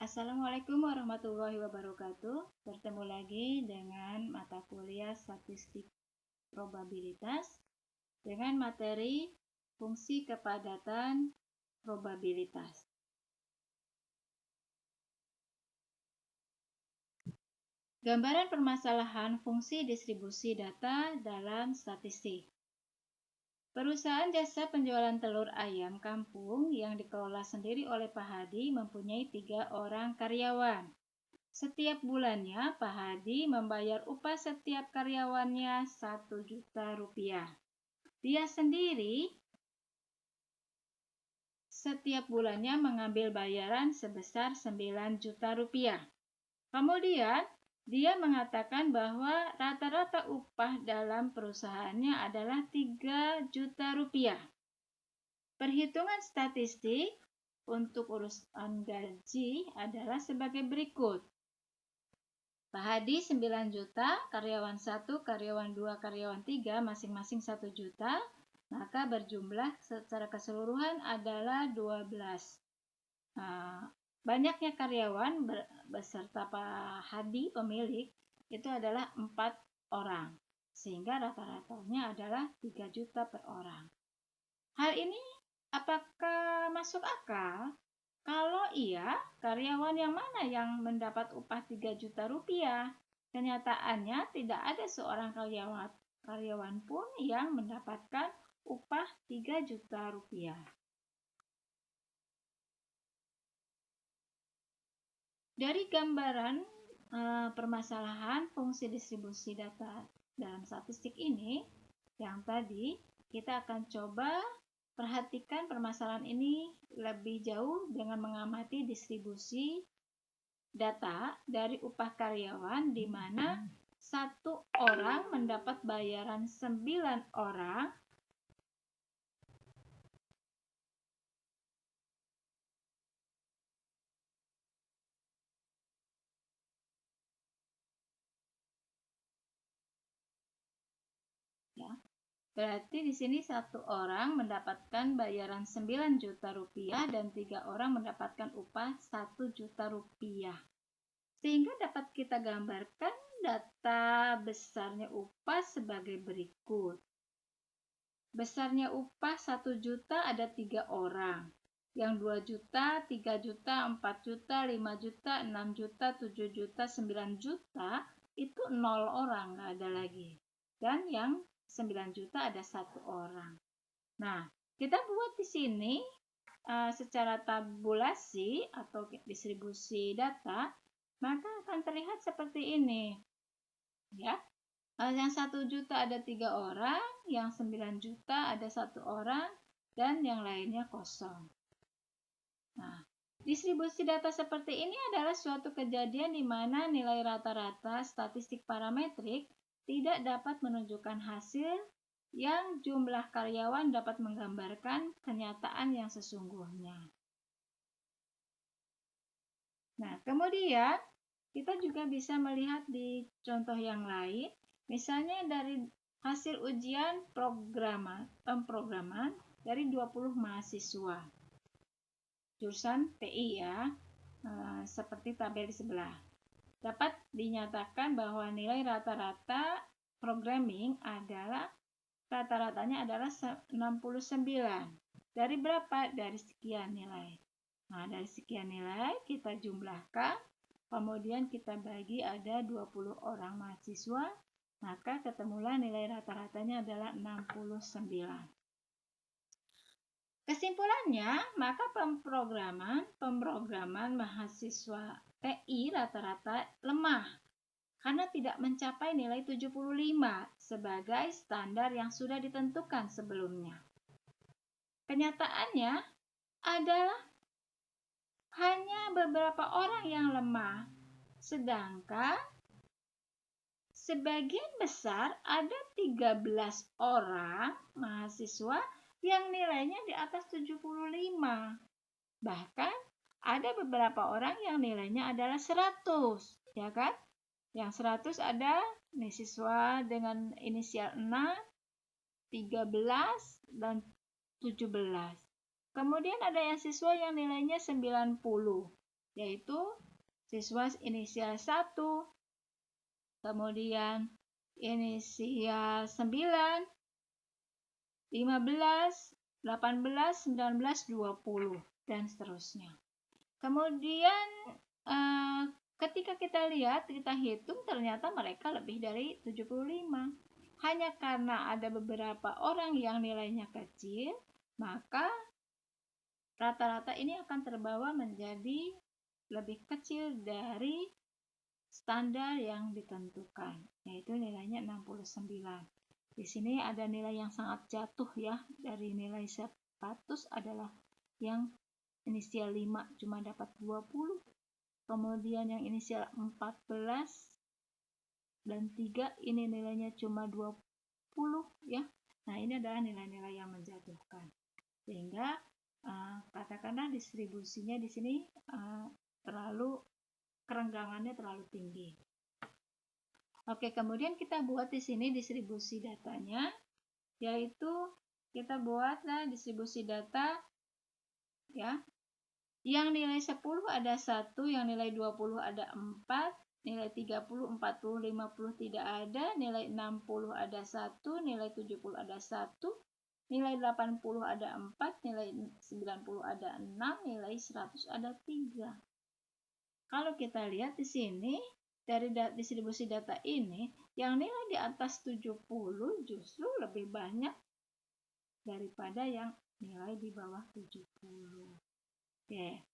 Assalamualaikum warahmatullahi wabarakatuh. Bertemu lagi dengan mata kuliah statistik probabilitas dengan materi fungsi kepadatan probabilitas. Gambaran permasalahan fungsi distribusi data dalam statistik. Perusahaan jasa penjualan telur ayam kampung yang dikelola sendiri oleh Pak Hadi mempunyai 3 orang karyawan. Setiap bulannya, Pak Hadi membayar upah setiap karyawannya 1 juta rupiah. Dia sendiri setiap bulannya mengambil bayaran sebesar 9 juta rupiah. Kemudian, dia mengatakan bahwa rata-rata upah dalam perusahaannya adalah 3 juta rupiah. Perhitungan statistik untuk urusan gaji adalah sebagai berikut. Pak Hadi 9 juta, karyawan 1, karyawan 2, karyawan 3, masing-masing 1 juta, maka berjumlah secara keseluruhan adalah 12. Banyaknya karyawan beserta Pak Hadi pemilik itu adalah 4 orang, sehingga rata-ratanya adalah 3 juta per orang. Hal ini apakah masuk akal? Kalau iya, karyawan yang mana yang mendapat upah 3 juta rupiah? Kenyataannya tidak ada seorang karyawan pun yang mendapatkan upah 3 juta rupiah. Dari gambaran permasalahan fungsi distribusi data dalam statistik ini, yang tadi kita akan coba perhatikan permasalahan ini lebih jauh dengan mengamati distribusi data dari upah karyawan di mana 1 orang mendapat bayaran 9 orang ya. Berarti di sini 1 orang mendapatkan bayaran 9 juta rupiah dan 3 orang mendapatkan upah 1 juta rupiah. Sehingga dapat kita gambarkan data besarnya upah sebagai berikut. Besarnya upah 1 juta ada 3 orang. Yang 2 juta, 3 juta, 4 juta, 5 juta, 6 juta, 7 juta, 9 juta itu 0 orang, nggak ada lagi. Dan yang 9 juta ada 1 orang. Nah, kita buat di sini secara tabulasi atau distribusi data, maka akan terlihat seperti ini. Ya. Yang 1 juta ada 3 orang, yang 9 juta ada 1 orang, dan yang lainnya kosong. Nah, distribusi data seperti ini adalah suatu kejadian di mana nilai rata-rata statistik parametrik tidak dapat menunjukkan hasil yang jumlah karyawan dapat menggambarkan kenyataan yang sesungguhnya. Nah, kemudian kita juga bisa melihat di contoh yang lain, misalnya dari hasil ujian pemrograman dari 20 mahasiswa jurusan TI ya, seperti tabel di sebelah. Dapat dinyatakan bahwa nilai rata-rata programming adalah rata-ratanya adalah 69. Dari berapa? Dari sekian nilai. Nah, dari sekian nilai kita jumlahkan, kemudian kita bagi ada 20 orang mahasiswa, maka ketemulah nilai rata-ratanya adalah 69. Kesimpulannya, maka pemrograman mahasiswa TI rata-rata lemah karena tidak mencapai nilai 75 sebagai standar yang sudah ditentukan sebelumnya. Kenyataannya adalah hanya beberapa orang yang lemah, sedangkan sebagian besar ada 13 orang mahasiswa yang nilainya di atas 75. Bahkan ada beberapa orang yang nilainya adalah 100, ya kan? Yang 100 ada siswa dengan inisial 6, 13, dan 17. Kemudian ada yang siswa yang nilainya 90. yaitu siswa inisial 1, kemudian inisial 9, 15, 18, 19, 20, dan seterusnya. Kemudian ketika kita lihat, kita hitung, ternyata mereka lebih dari 75. Hanya karena ada beberapa orang yang nilainya kecil, maka rata-rata ini akan terbawa menjadi lebih kecil dari standar yang ditentukan, yaitu nilainya 69. Di sini ada nilai yang sangat jatuh ya, dari nilai 100 adalah yang inisial 5 cuma dapat 20. Kemudian yang inisial 14 dan 3 ini nilainya cuma 20 ya. Nah, ini adalah nilai-nilai yang menjatuhkan. Sehingga katakanlah distribusinya di sini kerenggangannya terlalu tinggi. Oke, kemudian kita buat di sini distribusi datanya, yaitu kita buatlah distribusi data ya. Yang nilai 10 ada 1, yang nilai 20 ada 4, nilai 30, 40, 50 tidak ada, nilai 60 ada 1, nilai 70 ada 1, nilai 80 ada 4, nilai 90 ada 6, nilai 100 ada 3. Kalau kita lihat di sini, dari distribusi data ini, yang nilai di atas 70 justru lebih banyak daripada yang nilai di bawah 70. Oke.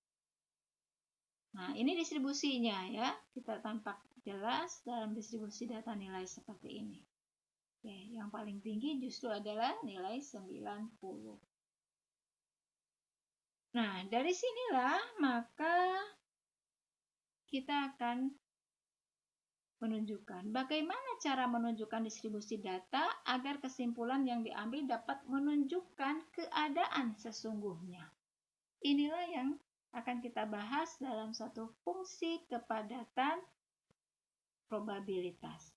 Nah, ini distribusinya ya. Kita tampak jelas dalam distribusi data nilai seperti ini. Oke, yang paling tinggi justru adalah nilai 90. Nah, dari sinilah maka kita akan menunjukkan bagaimana cara menunjukkan distribusi data agar kesimpulan yang diambil dapat menunjukkan keadaan sesungguhnya. Inilah yang akan kita bahas dalam satu fungsi kepadatan probabilitas.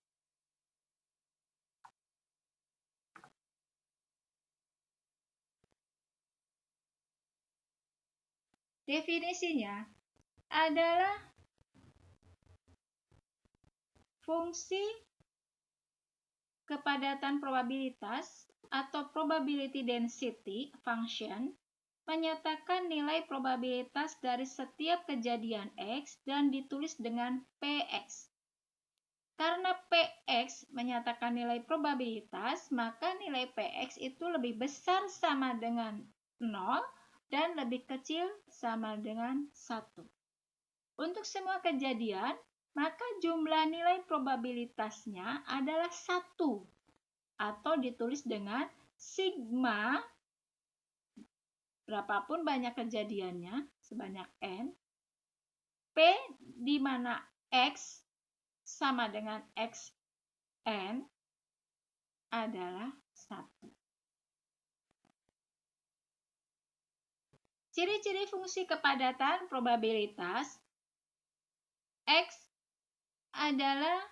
Definisinya adalah fungsi kepadatan probabilitas atau probability density function menyatakan nilai probabilitas dari setiap kejadian X dan ditulis dengan Px. Karena Px menyatakan nilai probabilitas, maka nilai Px itu lebih besar sama dengan 0 dan lebih kecil sama dengan 1. Untuk semua kejadian, maka jumlah nilai probabilitasnya adalah 1 atau ditulis dengan sigma, berapapun banyak kejadiannya, sebanyak n, P di mana X sama dengan Xn adalah 1. Ciri-ciri fungsi kepadatan probabilitas. X adalah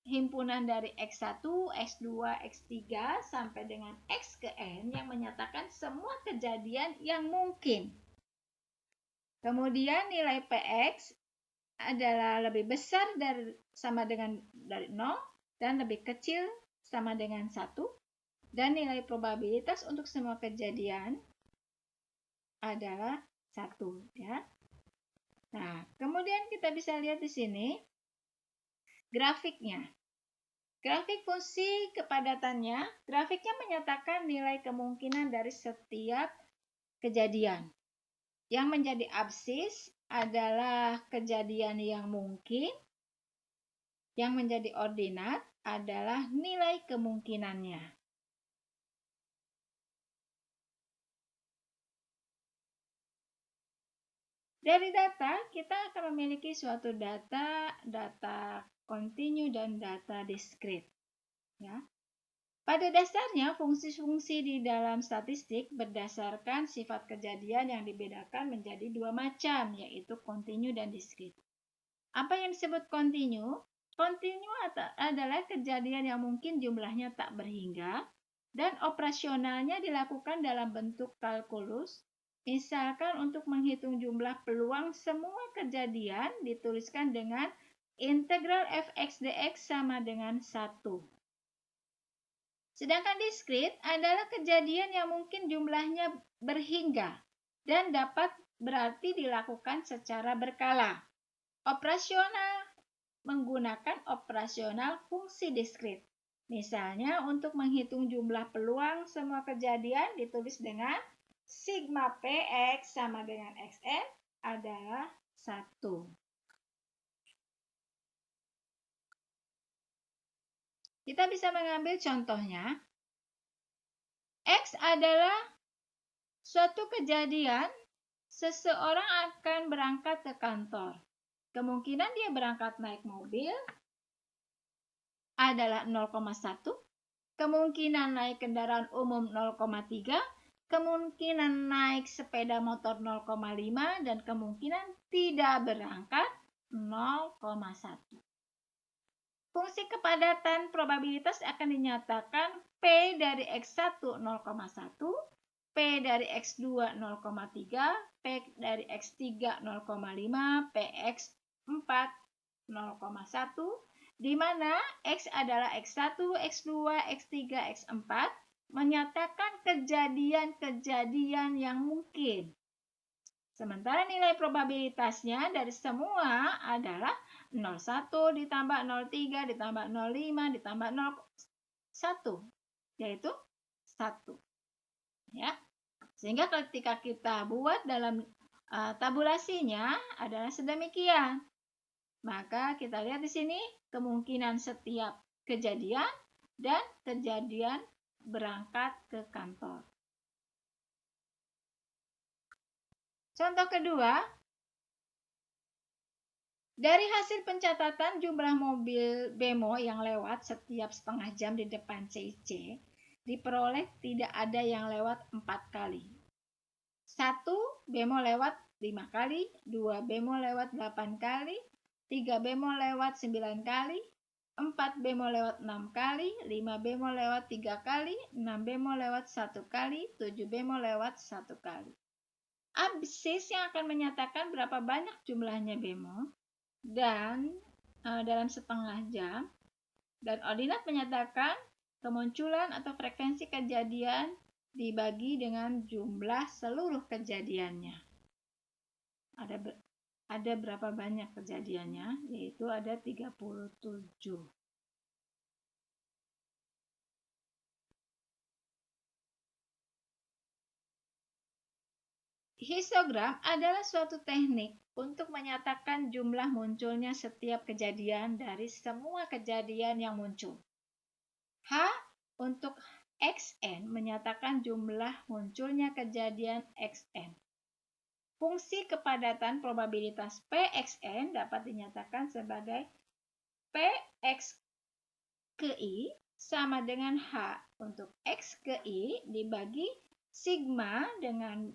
himpunan dari X1, X2, X3 sampai dengan X ke N yang menyatakan semua kejadian yang mungkin. Kemudian nilai Px adalah lebih besar sama dengan dari 0 dan lebih kecil sama dengan 1. Dan nilai probabilitas untuk semua kejadian adalah 1 ya. Nah, kemudian kita bisa lihat di sini grafiknya. Grafik fungsi kepadatannya, grafiknya menyatakan nilai kemungkinan dari setiap kejadian. Yang menjadi absis adalah kejadian yang mungkin, yang menjadi ordinat adalah nilai kemungkinannya. Dari data, kita akan memiliki suatu data kontinu dan data diskrit. Ya. Pada dasarnya, fungsi-fungsi di dalam statistik berdasarkan sifat kejadian yang dibedakan menjadi dua macam, yaitu kontinu dan diskrit. Apa yang disebut kontinu? Kontinu adalah kejadian yang mungkin jumlahnya tak berhingga dan operasionalnya dilakukan dalam bentuk kalkulus Misalkan untuk menghitung jumlah peluang semua kejadian dituliskan dengan integral f(x) dx sama dengan 1. Sedangkan diskrit adalah kejadian yang mungkin jumlahnya berhingga dan dapat berarti dilakukan secara berkala. Operasional menggunakan operasional fungsi diskrit. Misalnya untuk menghitung jumlah peluang semua kejadian ditulis dengan sigma px sama dengan xn adalah 1. Kita bisa mengambil contohnya. X adalah suatu kejadian seseorang akan berangkat ke kantor. Kemungkinan dia berangkat naik mobil adalah 0,1, kemungkinan naik kendaraan umum 0,3, kemungkinan naik sepeda motor 0,5, dan kemungkinan tidak berangkat 0,1. Fungsi kepadatan probabilitas akan dinyatakan P dari X1 0,1, P dari X2 0,3, P dari X3 0,5, PX4 0,1, di mana X adalah X1, X2, X3, X4, menyatakan kejadian-kejadian yang mungkin. Sementara nilai probabilitasnya dari semua adalah 0,1 ditambah 0,3 ditambah 0,5 ditambah 0,1, yaitu 1. Ya. Sehingga ketika kita buat dalam tabulasinya adalah sedemikian. Maka kita lihat di sini kemungkinan setiap kejadian dan kejadian berangkat ke kantor. Contoh kedua, dari hasil pencatatan jumlah mobil bemo yang lewat setiap setengah jam di depan CIC, diperoleh tidak ada yang lewat 4 kali. 1 bemo lewat 5 kali, 2 bemo lewat 8 kali, 3 bemo lewat 9 kali, 4 bemo lewat 6 kali, 5 bemo lewat 3 kali, 6 bemo lewat 1 kali, 7 bemo lewat 1 kali. Absis yang akan menyatakan berapa banyak jumlahnya bemo dan dalam setengah jam, dan ordinat menyatakan kemunculan atau frekuensi kejadian dibagi dengan jumlah seluruh kejadiannya. Ada berapa banyak kejadiannya? Yaitu ada 37. Histogram adalah suatu teknik untuk menyatakan jumlah munculnya setiap kejadian dari semua kejadian yang muncul. H untuk Xn menyatakan jumlah munculnya kejadian Xn. Fungsi kepadatan probabilitas Pxn dapat dinyatakan sebagai Px ke I sama dengan H untuk X ke I dibagi sigma dengan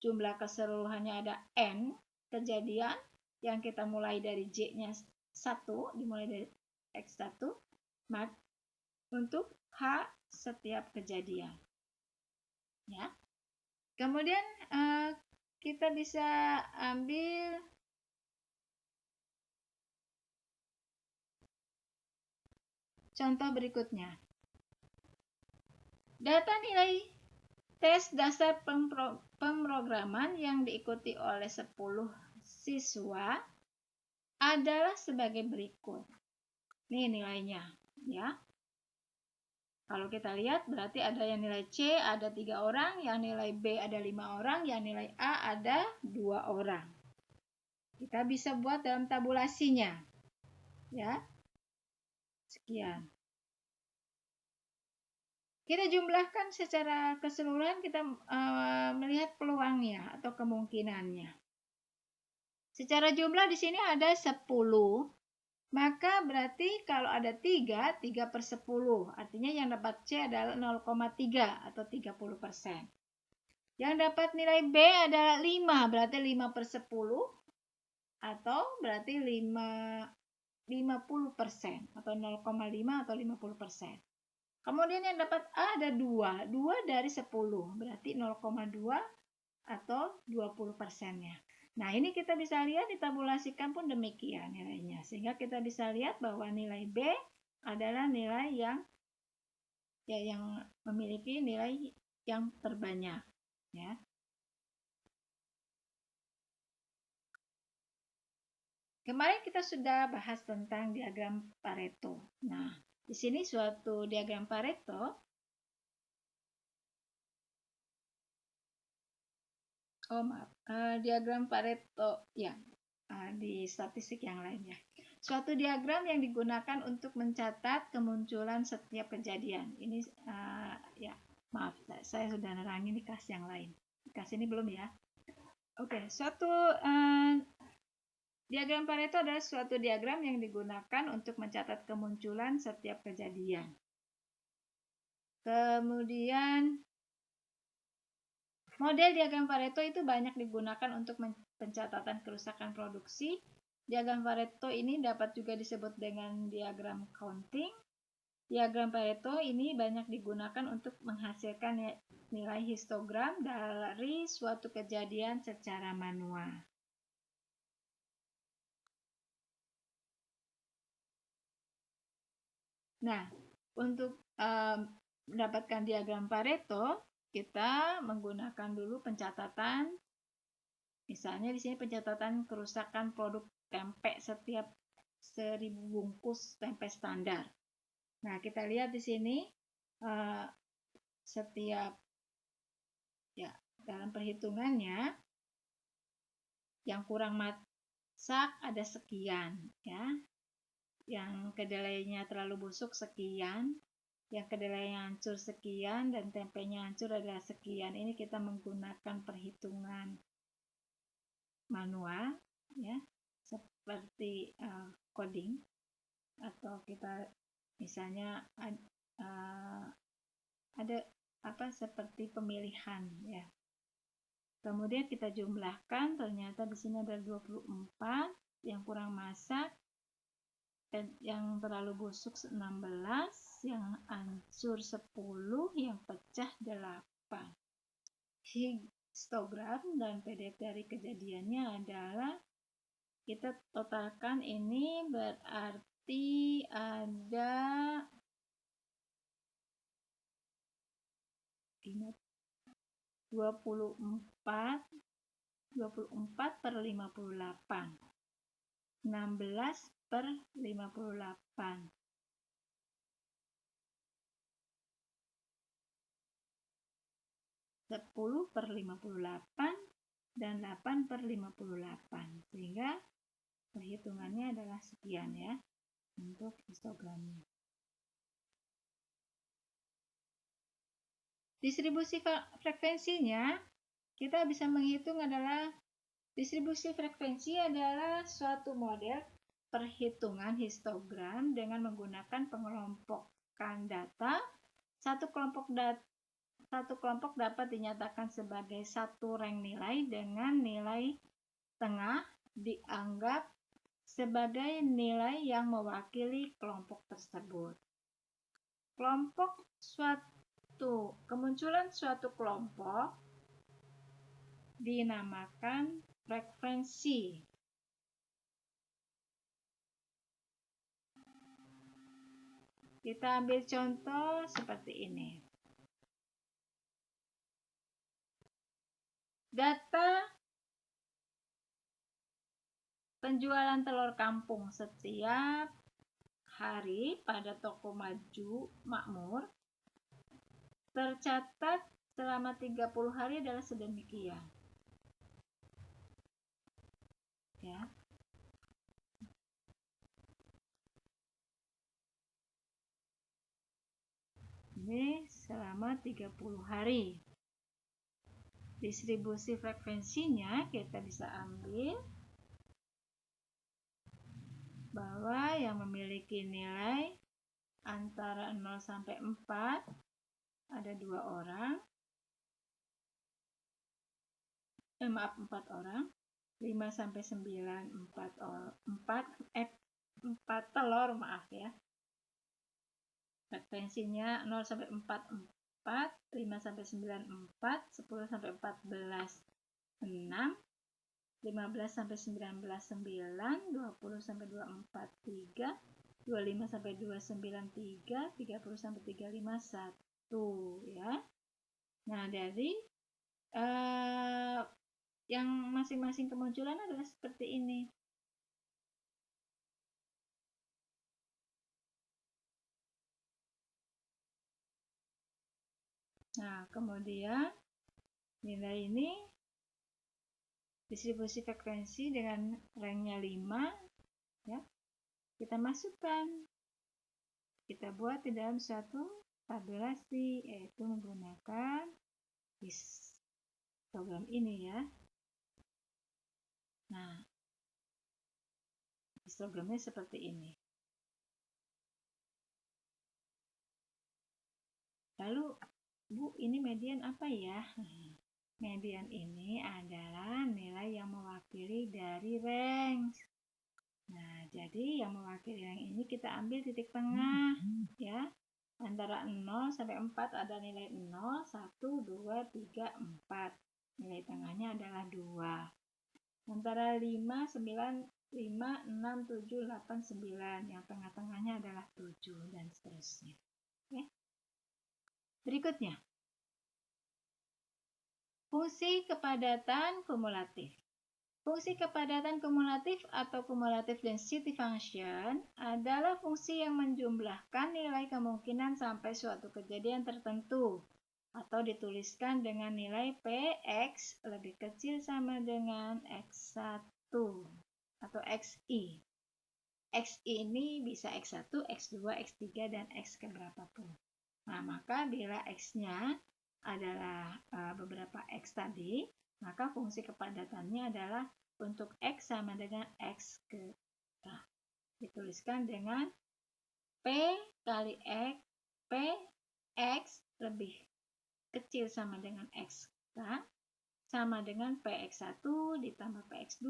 jumlah keseluruhannya ada N kejadian yang kita mulai dari J-nya 1, dimulai dari X1, untuk H setiap kejadian. Ya. Kemudian kita bisa ambil contoh berikutnya. Data nilai tes dasar pemrograman yang diikuti oleh 10 siswa adalah sebagai berikut. Ini nilainya, ya. Kalau kita lihat berarti ada yang nilai C ada 3 orang, yang nilai B ada 5 orang, yang nilai A ada 2 orang. Kita bisa buat dalam tabulasinya. Ya. Sekian. Kita jumlahkan secara keseluruhan, kita melihat peluangnya atau kemungkinannya. Secara jumlah di sini ada 10, maka berarti kalau ada 3 per 10. Artinya yang dapat C adalah 0,3 atau 30%. Yang dapat nilai B adalah 5, berarti 5 per 10 atau berarti 50% atau 0,5 atau 50%. Kemudian yang dapat A ada 2 dari 10, berarti 0,2 atau 20%-nya. Nah, ini kita bisa lihat ditabulasikan pun demikian nilainya. Sehingga kita bisa lihat bahwa nilai B adalah nilai yang memiliki nilai yang terbanyak, ya. Kemarin kita sudah bahas tentang diagram Pareto. Nah, di sini suatu diagram Pareto. Oh, maaf. Diagram Pareto, ya, di statistik yang lainnya. Suatu diagram yang digunakan untuk mencatat kemunculan setiap kejadian. Ini, ya, maaf, saya sudah nerangin di kelas yang lain. Di kelas ini belum ya. Oke, suatu diagram Pareto adalah suatu diagram yang digunakan untuk mencatat kemunculan setiap kejadian. Kemudian, model diagram Pareto itu banyak digunakan untuk pencatatan kerusakan produksi. Diagram Pareto ini dapat juga disebut dengan diagram counting. Diagram Pareto ini banyak digunakan untuk menghasilkan nilai histogram dari suatu kejadian secara manual. Nah, untuk mendapatkan diagram Pareto, kita menggunakan dulu pencatatan. Misalnya di sini pencatatan kerusakan produk tempe setiap 1000 bungkus tempe standar. Nah, kita lihat di sini setiap, ya, dalam perhitungannya yang kurang masak ada sekian, ya. Yang kedelainya terlalu busuk sekian, yang kedelainya hancur sekian, dan tempenya hancur adalah sekian. Ini kita menggunakan perhitungan manual, ya, seperti coding, atau kita misalnya ada seperti pemilihan, ya. Kemudian kita jumlahkan, ternyata di sini ada 24, yang kurang masak, dan yang terlalu busuk 16, yang hancur 10, yang pecah 8. Histogram dan PDF dari kejadiannya adalah, kita totalkan ini berarti ada 24 per 58, 16 per 58, 10 per 58, dan 8 per 58. Sehingga perhitungannya adalah sekian, ya, untuk histogramnya. Distribusi frekuensinya, kita bisa menghitung adalah, distribusi frekuensi adalah suatu model perhitungan histogram dengan menggunakan pengelompokan data. Satu kelompok dapat dinyatakan sebagai satu rang nilai dengan nilai tengah dianggap sebagai nilai yang mewakili kelompok tersebut. Kemunculan suatu kelompok dinamakan frekuensi. Kita ambil contoh seperti ini. Data penjualan telur kampung setiap hari pada toko Maju Makmur tercatat selama 30 hari adalah sedemikian. Ya. Ini selama 30 hari. Distribusi frekuensinya kita bisa ambil bahwa yang memiliki nilai antara 0 sampai 4 ada 2 orang. 4 orang. 5 sampai 9 4 telur, maaf ya. Frekuensinya 0 sampai 4 4, 5 sampai 9 4, 10 sampai 14 6, 15 sampai 19 9, 20 sampai 24 3, 25 sampai 29 3, 30 sampai 35 1 ya. Nah, dari yang masing-masing kemunculan adalah seperti ini. Nah, kemudian nilai ini distribusi frekuensi dengan ranknya 5 ya. Kita masukkan, kita buat di dalam suatu tabulasi, yaitu menggunakan histogram ini ya. Nah, histogramnya seperti ini. Lalu, Bu, ini median apa ya? Median ini adalah nilai yang mewakili dari range. Nah, jadi yang mewakili range ini kita ambil titik tengah ya. Antara 0 sampai 4 ada nilai 0, 1, 2, 3, 4. Nilai tengahnya adalah 2. Antara 5, 9, 5, 6, 7, 8, 9. Yang tengah-tengahnya adalah 7 dan seterusnya. Oke. Berikutnya. Fungsi kepadatan kumulatif. Fungsi kepadatan kumulatif atau cumulative density function adalah fungsi yang menjumlahkan nilai kemungkinan sampai suatu kejadian tertentu atau dituliskan dengan nilai Px lebih kecil sama dengan X1 atau Xi. Xi ini bisa X1, X2, X3, dan X keberapapun. Nah, maka bila X-nya adalah beberapa X tadi, maka fungsi kepadatannya adalah untuk X sama dengan X ke K. Dituliskan dengan P kali X, Px lebih kecil sama dengan XK, sama dengan Px1 ditambah Px2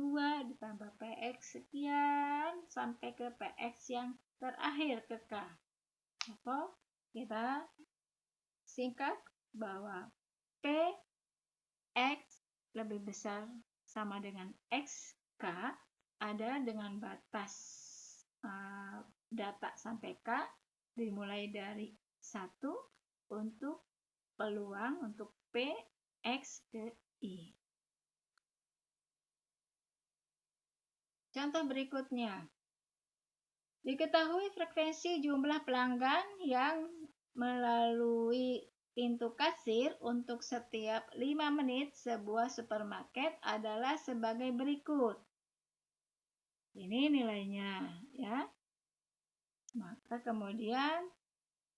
ditambah Px sekian sampai ke Px yang terakhir ke K. Atau kita singkat bahwa Px lebih besar sama dengan Xk adalah dengan batas data sampai K dimulai dari 1 untuk peluang untuk Px ke I. Contoh berikutnya. Diketahui frekuensi jumlah pelanggan yang melalui pintu kasir untuk setiap 5 menit sebuah supermarket adalah sebagai berikut. Ini nilainya ya. Maka kemudian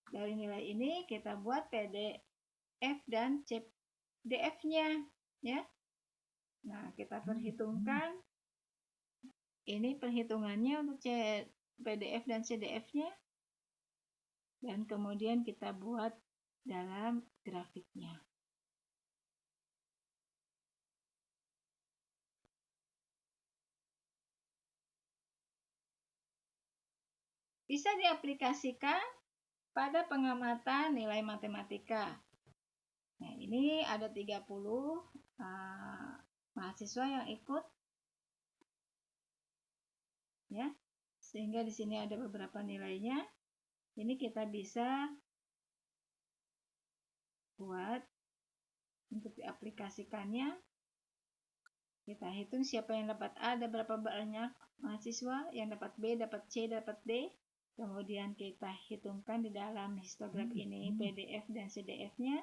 dari nilai ini kita buat PDF dan CDF-nya ya. Nah, kita perhitungkan. Ini perhitungannya untuk PDF dan CDF-nya. Dan kemudian kita buat dalam grafiknya. Bisa diaplikasikan pada pengamatan nilai matematika. Nah, ini ada 30 mahasiswa yang ikut. Ya. Sehingga di sini ada beberapa nilainya. Ini kita bisa buat untuk diaplikasikannya. Kita hitung siapa yang dapat A, ada berapa banyak mahasiswa, yang dapat B, dapat C, dapat D. Kemudian kita hitungkan di dalam histogram ini PDF dan CDF-nya.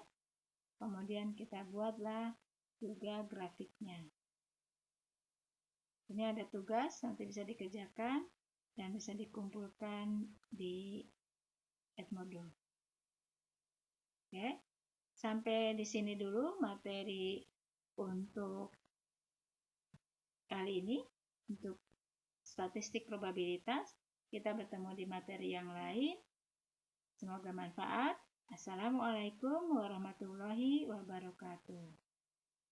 Kemudian kita buatlah juga grafiknya. Ini ada tugas, nanti bisa dikerjakan dan bisa dikumpulkan di Edmodo. Oke, sampai di sini dulu materi untuk kali ini, untuk statistik probabilitas. Kita bertemu di materi yang lain. Semoga manfaat. Assalamualaikum warahmatullahi wabarakatuh.